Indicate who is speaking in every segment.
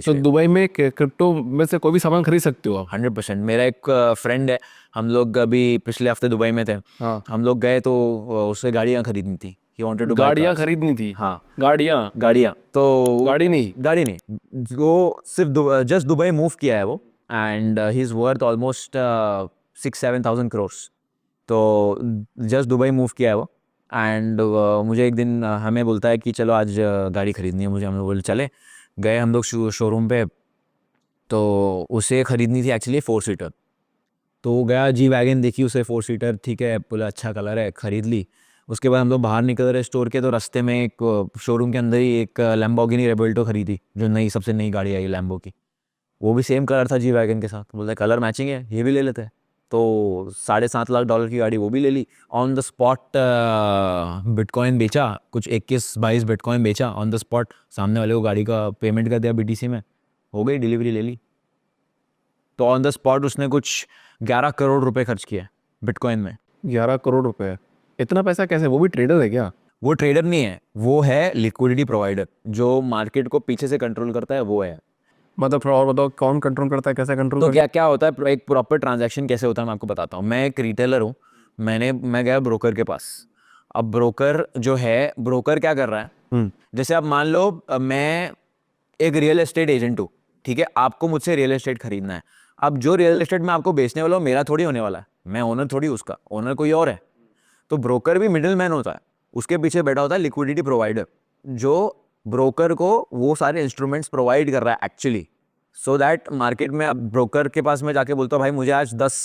Speaker 1: तो दुबई में क्रिप्टो में से कोई भी सामान खरीद सकते हो आप?
Speaker 2: 100%। मेरा एक फ्रेंड है, हम लोग अभी पिछले हफ्ते दुबई में थे।
Speaker 1: हाँ,
Speaker 2: हम लोग गए तो उससे गाड़ियाँ खरीदनी थी, ही वांटेड टू बाय
Speaker 1: गाड़ियाँ
Speaker 2: कार्स।
Speaker 1: खरीदनी थी।
Speaker 2: हाँ,
Speaker 1: गाड़ियाँ?
Speaker 2: गाड़ियाँ तो
Speaker 1: गाड़ी नहीं।
Speaker 2: गाड़ी नहीं, वो सिर्फ जस्ट दुबई मूव किया है वो, and he is worth almost 6-7 thousand crores। तो जस्ट दुबई मूव किया है वो, एंड मुझे एक दिन हमें बोलता है कि चलो आज गाड़ी खरीदनी है मुझे। हम लोग बोले चले, गए हम लोग शोरूम पे। तो उसे ख़रीदनी थी एक्चुअली 4 सीटर। तो वो गया, जी वैगन देखी उसे, 4 सीटर, ठीक है, बोला अच्छा कलर है, ख़रीद ली। उसके बाद हम लोग बाहर निकल रहे स्टोर के, तो रास्ते में एक शोरूम के अंदर ही एक लैम्बोर्गिनी रेवल्टो खरीदी, जो नई सबसे नई गाड़ी आई लैम्बो की। वो भी सेम कलर था जी वैगन के साथ। बोलते कलर मैचिंग है, ये भी ले लेते हैं। तो $7.5 लाख की गाड़ी वो भी ले ली। ऑन द स्पॉट बिटकॉइन बेचा, कुछ 21-22 बिटकॉइन बेचा ऑन द स्पॉट। सामने वाले को गाड़ी का पेमेंट कर दिया बीटीसी में, हो गई, डिलीवरी ले ली। तो ऑन द स्पॉट उसने कुछ 11 करोड़ रुपए खर्च किए बिटकॉइन में।
Speaker 1: 11 करोड़ रुपए? इतना पैसा कैसे? वो भी ट्रेडर है क्या?
Speaker 2: वो ट्रेडर नहीं है, वो है लिक्विडिटी प्रोवाइडर, जो मार्केट को पीछे से कंट्रोल करता है, वो है।
Speaker 1: मतलब थोड़ा और बताओ, कौन कंट्रोल करता है, कैसे कंट्रोल
Speaker 2: तो
Speaker 1: करता
Speaker 2: क्या क्या होता है, एक प्रॉपर ट्रांजैक्शन कैसे होता है मैं आपको बताता हूँ। मैं एक रिटेलर हूँ, मैं गया ब्रोकर के पास। अब ब्रोकर जो है, ब्रोकर क्या कर रहा है,
Speaker 1: है?
Speaker 2: जैसे आप मान लो मैं एक रियल एस्टेट एजेंट हूँ, ठीक है, आपको मुझसे रियल एस्टेट खरीदना है। अब जो रियल एस्टेट मैं आपको बेचने वाला हूँ, मेरा थोड़ी होने वाला है, मैं ओनर थोड़ी, उसका ओनर कोई और है। तो ब्रोकर भी मिडिल मैन होता है, उसके पीछे बैठा होता है लिक्विडिटी प्रोवाइडर, जो ब्रोकर को वो सारे इंस्ट्रूमेंट्स प्रोवाइड कर रहा है एक्चुअली, सो दैट मार्केट में। अब ब्रोकर के पास मैं जाके बोलता हूँ भाई मुझे आज 10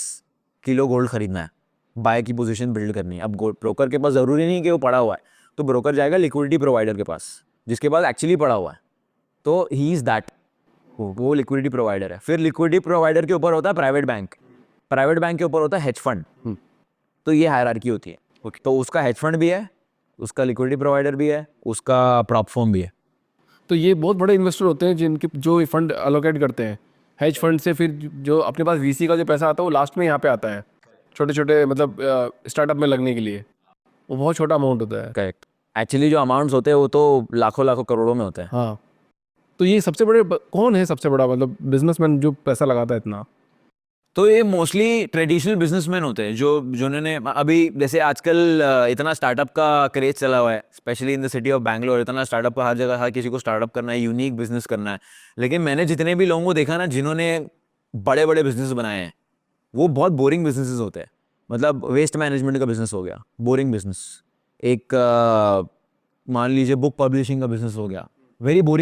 Speaker 2: किलो गोल्ड खरीदना है, बाय की पोजीशन बिल्ड करनी है। अब ब्रोकर के पास ज़रूरी नहीं कि वो पड़ा हुआ है, तो ब्रोकर जाएगा लिक्विडिटी प्रोवाइडर के पास, जिसके पास एक्चुअली पड़ा हुआ है। तो ही इज़ दैट, वो लिक्विडिटी प्रोवाइडर है। फिर लिक्विडिटी प्रोवाइडर के ऊपर होता है प्राइवेट बैंक, प्राइवेट बैंक के ऊपर होता है हेज फंड। तो ये हायरार्की होती है। तो उसका हेज फंड भी है, उसका लिक्विडिटी प्रोवाइडर भी है, उसका प्रॉप फर्म भी है।
Speaker 1: तो ये बहुत बड़े इन्वेस्टर होते हैं जिनके जो फंड अलोकेट करते हैं हेज फंड से, फिर जो अपने पास वीसी का जो पैसा आता है वो लास्ट में यहाँ पे आता है, छोटे छोटे मतलब स्टार्टअप में लगने के लिए। वो बहुत छोटा अमाउंट होता है।
Speaker 2: करेक्ट। एक्चुअली जो अमाउंट्स होते हैं वो तो लाखों लाखों करोड़ों में होते हैं।
Speaker 1: हाँ। तो ये सबसे बड़े कौन है सबसे बड़ा मतलब बिजनेसमैन जो पैसा लगाता है इतना?
Speaker 2: तो ये मोस्टली ट्रेडिशनल बिजनेसमैन होते हैं, जो जिन्होंने अभी, जैसे आजकल इतना स्टार्टअप का क्रेज चला हुआ है, specially in the city of Bangalore. इतना स्टार्टअप का हर जगह, हर किसी को स्टार्टअप करना है, यूनिक बिजनेस करना है। लेकिन मैंने जितने भी लोगों को देखा ना, जिन्होंने बड़े बड़े बिजनेस बनाए हैं, वो बहुत बोरिंग बिजनेसेस होते हैं। मतलब वेस्ट मैनेजमेंट का बिजनेस हो गया, बोरिंग बिजनेस। एक मान लीजिए बुक पब्लिशिंग का बिजनेस हो गया, वेरी बोरिंग।